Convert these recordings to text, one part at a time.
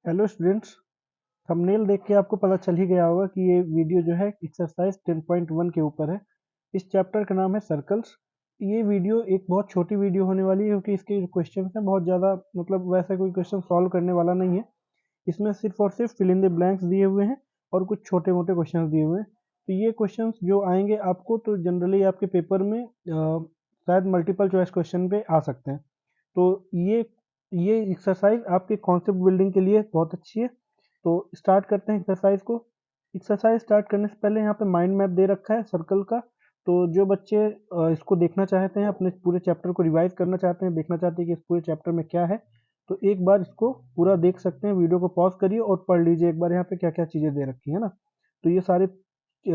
Hello students. Thumbnail देख के आपको पता चल ही गया होगा कि ये वीडियो जो है एक्सरसाइज 10.1 के ऊपर है। इस चैप्टर का नाम है सर्कल्स। ये वीडियो एक बहुत छोटी वीडियो होने वाली है क्योंकि इसके क्वेश्चन हैं बहुत ज़्यादा, मतलब वैसा कोई क्वेश्चन सॉल्व करने वाला नहीं है। इसमें सिर्फ और सिर्फ फिल इन द ब्लैंक्स दिए हुए हैं और कुछ छोटे मोटे क्वेश्चन दिए हुए हैं। तो ये क्वेश्चन जो आएंगे आपको, तो जनरली आपके पेपर में शायद मल्टीपल चॉइस क्वेश्चन पे आ सकते हैं। तो ये एक्सरसाइज आपके कॉन्सेप्ट बिल्डिंग के लिए बहुत अच्छी है। तो स्टार्ट करते हैं एक्सरसाइज को। एक्सरसाइज स्टार्ट करने से पहले यहाँ पे माइंड मैप दे रखा है सर्कल का। तो जो बच्चे इसको देखना चाहते हैं, अपने पूरे चैप्टर को रिवाइज करना चाहते हैं, देखना चाहते हैं कि इस पूरे चैप्टर में क्या है, तो एक बार इसको पूरा देख सकते हैं। वीडियो को पॉज करिए और पढ़ लीजिए एक बार यहाँ पे क्या क्या चीज़ें दे रखी है ना। तो ये सारे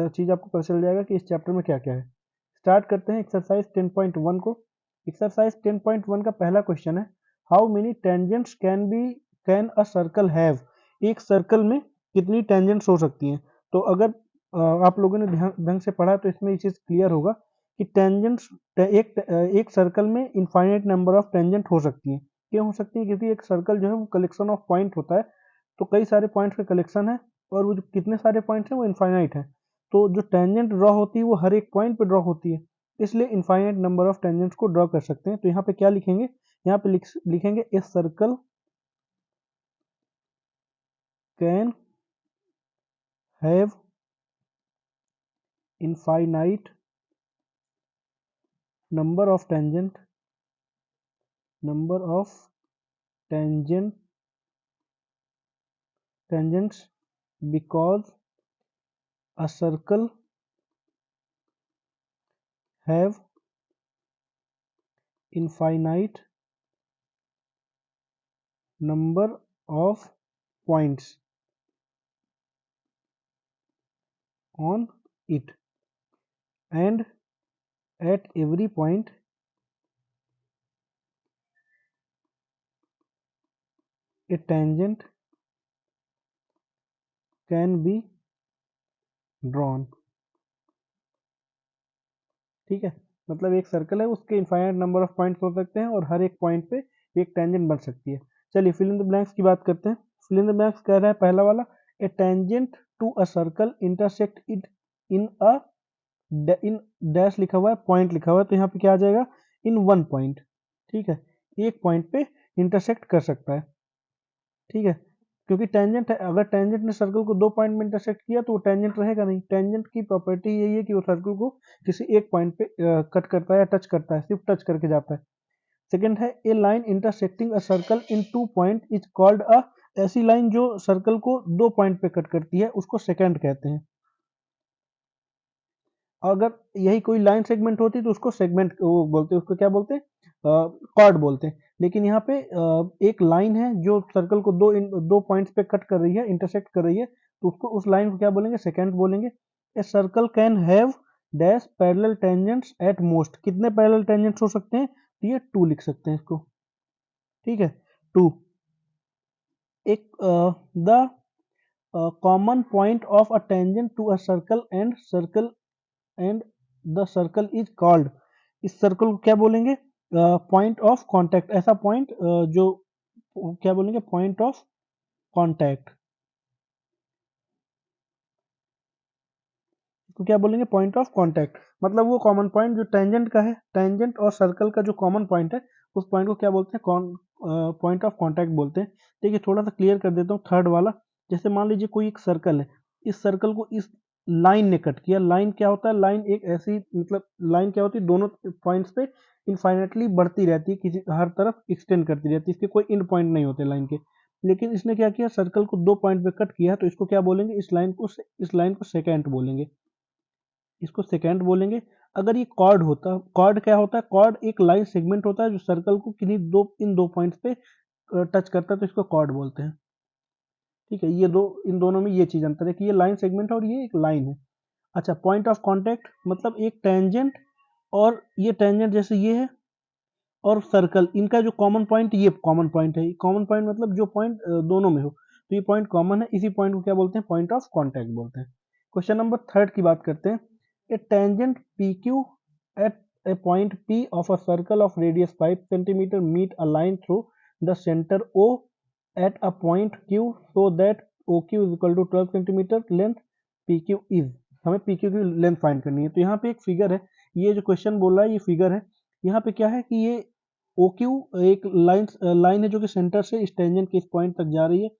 चीज़ आपको पता चल जाएगा कि इस चैप्टर में क्या क्या है। स्टार्ट करते हैं एक्सरसाइज 10.1 को। एक्सरसाइज 10.1 का पहला क्वेश्चन है, how many tangents can a circle have. एक सर्कल में कितनी टेंजेंट्स हो सकती हैं। तो अगर आप लोगों ने ध्यान ढंग से पढ़ा तो इसमें ये चीज़ क्लियर होगा कि टेंजेंट्स एक सर्कल में इनफाइनाइट नंबर ऑफ टेंजेंट हो सकती हैं। क्यों हो सकती है? क्योंकि एक सर्कल जो है वो कलेक्शन ऑफ पॉइंट होता है। तो कई सारे पॉइंट्स का कलेक्शन है और वो जो कितने सारे पॉइंट्स हैं वो इनफाइनाइट है। तो जो टेंजेंट ड्रॉ होती है वो हर एक पॉइंट पे ड्रॉ होती है, इसलिए इनफाइनाइट नंबर ऑफ टेंजेंट्स को ड्रॉ कर सकते हैं। तो यहाँ पे क्या लिखेंगे? यहाँ पे लिखेंगे a circle can have infinite number of tangent tangents because a circle have infinite number of points on it, and at every point a tangent can be drawn। ठीक है, मतलब एक सर्कल है, उसके इनफाइनाइट नंबर ऑफ पॉइंट्स हो सकते हैं और हर एक पॉइंट पे एक टेंजेंट बन सकती है। चलिए फिल इन द ब्लैंक्स की बात करते हैं। फिल इन द ब्लैंक्स कह रहा है पहला वाला, a tangent to a circle intersect it in a in dash लिखा हुआ है, पॉइंट लिखा हुआ है, तो यहाँ पे क्या आ जाएगा? In one point. ठीक है, एक पॉइंट पे इंटरसेक्ट कर सकता है। ठीक है, क्योंकि टेंजेंट है, अगर टेंजेंट ने सर्कल को दो पॉइंट में इंटरसेक्ट किया तो वो टेंजेंट रहेगा नहीं। टेंजेंट की प्रॉपर्टी यही है कि वो सर्कल को किसी एक पॉइंट पे कट करता है या टच करता है, सिर्फ टच करके जाता है। सेकंड है, a line intersecting a circle in two point is called a. ऐसी लाइन जो सर्कल को दो पॉइंट पे कट करती है उसको सेकेंड कहते हैं। अगर यही कोई लाइन सेगमेंट होती तो उसको सेगमेंट वो बोलते हैं, उसको क्या बोलते हैं? कॉर्ड बोलते हैं। लेकिन यहाँ पे एक लाइन है जो सर्कल को दो पॉइंट्स पे कट कर रही है, इंटरसेक्ट कर रही है, तो उसको उस लाइन को क्या बोलेंगे? सेकेंड बोलेंगे। A circle can have dash parallel tangents at most. कितने पैरेलल टेंजेंट्स हो सकते हैं? तो ये टू लिख सकते हैं इसको। ठीक है, टू। एक the common point of a tangent to a circle and the circle is called. इस सर्कल को क्या बोलेंगे? Point of contact. ऐसा पॉइंट जो क्या बोलेंगे? Point of contact. इसको क्या बोलेंगे? Point of contact. मतलब वो कॉमन पॉइंट जो टेंजेंट का है, टेंजेंट और सर्कल का जो कॉमन पॉइंट है, उस पॉइंट को क्या बोलते हैं? पॉइंट ऑफ कांटेक्ट बोलते हैं। देखिए थोड़ा सा क्लियर कर देता हूँ थर्ड वाला। जैसे मान लीजिए कोई एक सर्कल है, इस सर्कल को इस लाइन ने कट किया। लाइन क्या होता है? लाइन एक ऐसी, मतलब लाइन क्या होती है? दोनों पॉइंट्स पे इनफाइनेटली बढ़ती रहती है, किसी हर तरफ एक्सटेंड करती रहती है, इसके कोई इंड पॉइंट नहीं होते लाइन के। लेकिन इसने क्या किया? सर्कल को दो पॉइंट पे कट किया, तो इसको क्या बोलेंगे? इस लाइन को सेकेंड बोलेंगे, इसको सेकेंड बोलेंगे। अगर ये कॉर्ड होता, कॉर्ड क्या होता है? कॉर्ड एक लाइन सेगमेंट होता है जो सर्कल को किन्हीं इन दो पॉइंट्स पे टच करता है, तो इसको कॉर्ड बोलते हैं। ठीक है, ये दो, इन दोनों में ये चीज अंतर है कि ये लाइन सेगमेंट है और ये एक लाइन है। अच्छा, पॉइंट ऑफ कांटेक्ट मतलब एक टेंजेंट और ये टेंजेंट जैसे ये है, और सर्कल, इनका जो कॉमन पॉइंट, ये कॉमन पॉइंट है। कॉमन पॉइंट मतलब जो पॉइंट दोनों में हो, तो ये पॉइंट कॉमन है, इसी पॉइंट को क्या बोलते हैं? पॉइंट ऑफ कांटेक्ट बोलते हैं। क्वेश्चन नंबर थर्ड की बात करते हैं। A tangent P Q at a point P of a circle of radius 5 centimetre meet a line through the centre O at a point Q so that OQ is equal to 12 centimetre length PQ is, हमें PQ की length find करनी है। तो यहाँ पे एक figure है, ये जो क्वेश्चन बोल रहा है ये फिगर है। यहाँ पे क्या है कि ये OQ एक लाइन है जो कि सेंटर से इस टेंजेंट के इस पॉइंट तक जा रही है,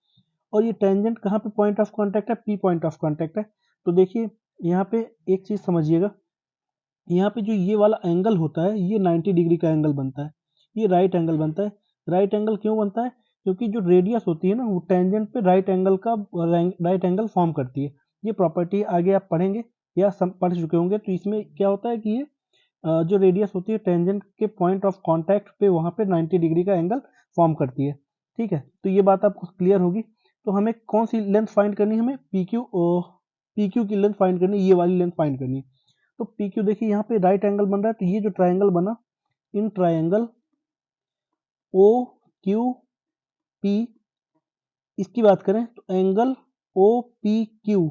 और ये टेंजेंट कहाँ पे पॉइंट ऑफ कांटेक्ट है, P पॉइंट ऑफ कांटेक्ट है। तो देखिए यहाँ पे एक चीज समझिएगा, यहाँ पे जो ये वाला एंगल होता है ये 90 डिग्री का एंगल बनता है, ये राइट एंगल बनता है। राइट एंगल क्यों बनता है? क्योंकि जो रेडियस होती है ना वो टेंजेंट पे राइट एंगल फॉर्म करती है। ये प्रॉपर्टी आगे आप पढ़ेंगे या पढ़ चुके होंगे। तो इसमें क्या होता है कि ये जो रेडियस होती है टेंजेंट के पॉइंट ऑफ कांटेक्ट पे वहाँ पे 90 डिग्री का एंगल फॉर्म करती है। ठीक है, तो ये बात आपको क्लियर होगी। तो हमें कौन सी लेंथ फाइंड करनी है? हमें PQ की लेंथ फाइंड करनी है, ये वाली लेंथ फाइंड करनी है। तो PQ देखिए यहाँ पे राइट एंगल बन रहा है, तो ये जो ट्राइंगल बना, इन ट्राइंगल OQP इसकी बात करें तो angle OPQ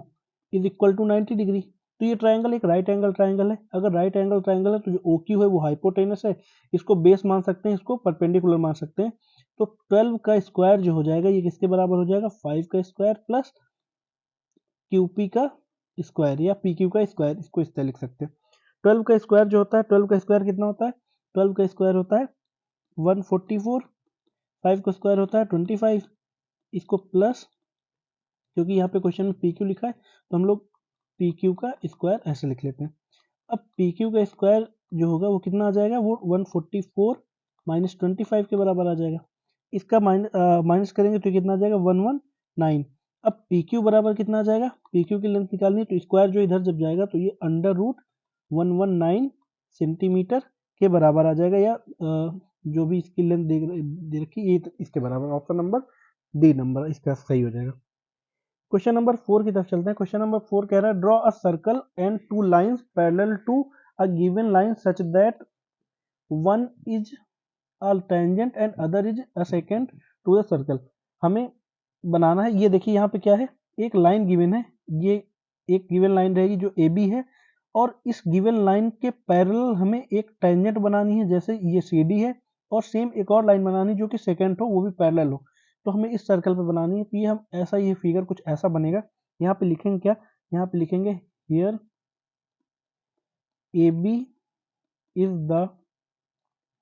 is equal to 90 degree. तो ये ट्राइंगल एक राइट एंगल ट्राइंगल है। अगर राइट एंगल ट्राइंगल है तो जो OQ है वो हाइपोटेनस है, इसको बेस मान सकते हैं, इसको परपेंडिकुलर मान सकते हैं। तो 12 का स्क्वायर जो हो जाएगा ये किसके बराबर हो जाएगा? 5 का स्क्वायर प्लस QP का स्क्वायर या PQ का स्क्वायर, इसको इस तरह लिख सकते हैं। 12 का स्क्वायर जो होता है, 12 का स्क्वायर कितना होता है? 12 का स्क्वायर होता है 144, 5 का स्क्वायर होता है 25, इसको प्लस, क्योंकि यहाँ पे क्वेश्चन में PQ लिखा है तो हम लोग PQ का स्क्वायर ऐसे लिख लेते हैं। अब PQ का स्क्वायर जो होगा वो कितना आ जाएगा? वो 144 माइनस 25 के बराबर आ जाएगा। इसका माइनस करेंगे तो कितना आ जाएगा? 119। अब PQ बराबर कितना आ जाएगा? PQ की लेंथ निकालनी है तो स्क्वायर जो इधर जब जाएगा तो ये अंडर रूट 119 सेंटीमीटर के बराबर आ जाएगा, या जो भी इसकी लेंथ दे रखी ये इसके बराबर। ऑप्शन नंबर डी नंबर इसका सही हो जाएगा। क्वेश्चन नंबर 4 की तरफ चलते हैं। क्वेश्चन नंबर 4 कह रहा है draw a circle and two lines parallel to a given line such that one is a tangent and other is a secant to the circle. हमें बनाना है, ये देखिए यहाँ पे क्या है, एक लाइन गिवन है, ये एक गिवन लाइन रहेगी जो AB है, और इस गिवन लाइन के पैरेलल हमें एक टेंजेंट बनानी है, जैसे ये CD है, और सेम एक और लाइन बनानी जो कि सेकेंड हो, वो भी पैरेलल हो। तो हमें इस सर्कल पे बनानी है। तो ये हम ऐसा, ये फिगर कुछ ऐसा बनेगा। यहाँ पे लिखेंगे क्या? यहाँ पे लिखेंगे here AB is the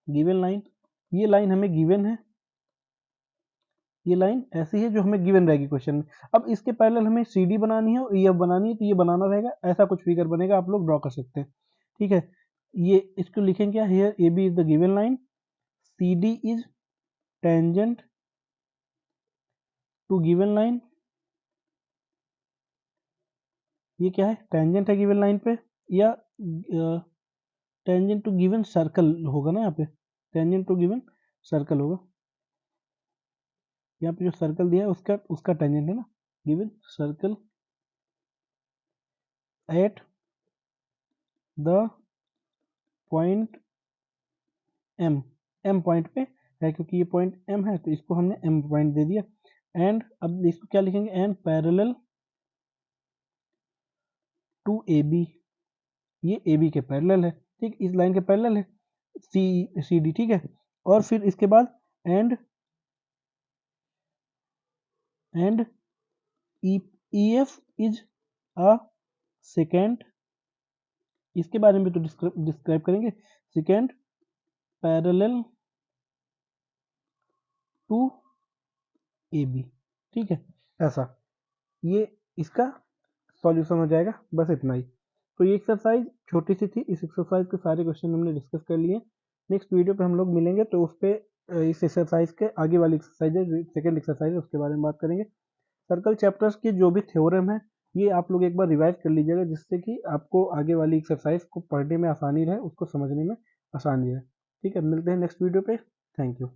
given line. ये लाइन हमें गिवन है, ये लाइन ऐसी है जो हमें गिवन रहेगी क्वेश्चन में। अब इसके पैरेलल हमें CD बनानी है और ये बनानी है, तो ये बनाना रहेगा, ऐसा कुछ फिगर बनेगा, आप लोग ड्रॉ कर सकते हैं। ठीक है, ये इसको लिखेंगे क्या? Here AB is the given line, CD is tangent to given line. ये क्या है? टेंजेंट है गिवन लाइन पे, या टेंजेंट टू गिवन सर्कल होगा ना, यहाँ पे टेंजेंट टू गिवन सर्कल होगा। यहाँ पे जो सर्कल दिया है उसका उसका टेंजेंट है ना, given circle at the point M point पे है, क्योंकि ये पॉइंट M है तो इसको हमने M पॉइंट दे दिया। एंड अब इसको क्या लिखेंगे? एंड पैरेलल टू AB, ये AB के पैरेलल है, ठीक, इस लाइन के पैरेलल है CD, ठीक है। और फिर इसके बाद and EF is a second, इसके बारे में तो डिस्क्राइब करेंगे, सेकेंड पैरेलल टू AB, ठीक है, ऐसा। ये इसका सॉल्यूशन हो जाएगा, बस इतना ही। तो ये एक्सरसाइज छोटी सी थी, इस एक्सरसाइज के सारे क्वेश्चन हमने डिस्कस कर लिए। नेक्स्ट वीडियो पे हम लोग मिलेंगे तो उस पर इस एक्सरसाइज के आगे वाली एक्सरसाइज है, सेकेंड एक्सरसाइज है, उसके बारे में बात करेंगे। सर्कल चैप्टर्स के जो भी थ्योरम है ये आप लोग एक बार रिवाइज कर लीजिएगा, जिससे कि आपको आगे वाली एक्सरसाइज को पढ़ने में आसानी रहे, उसको समझने में आसानी रहे। ठीक है, मिलते हैं नेक्स्ट वीडियो पे। Thank you.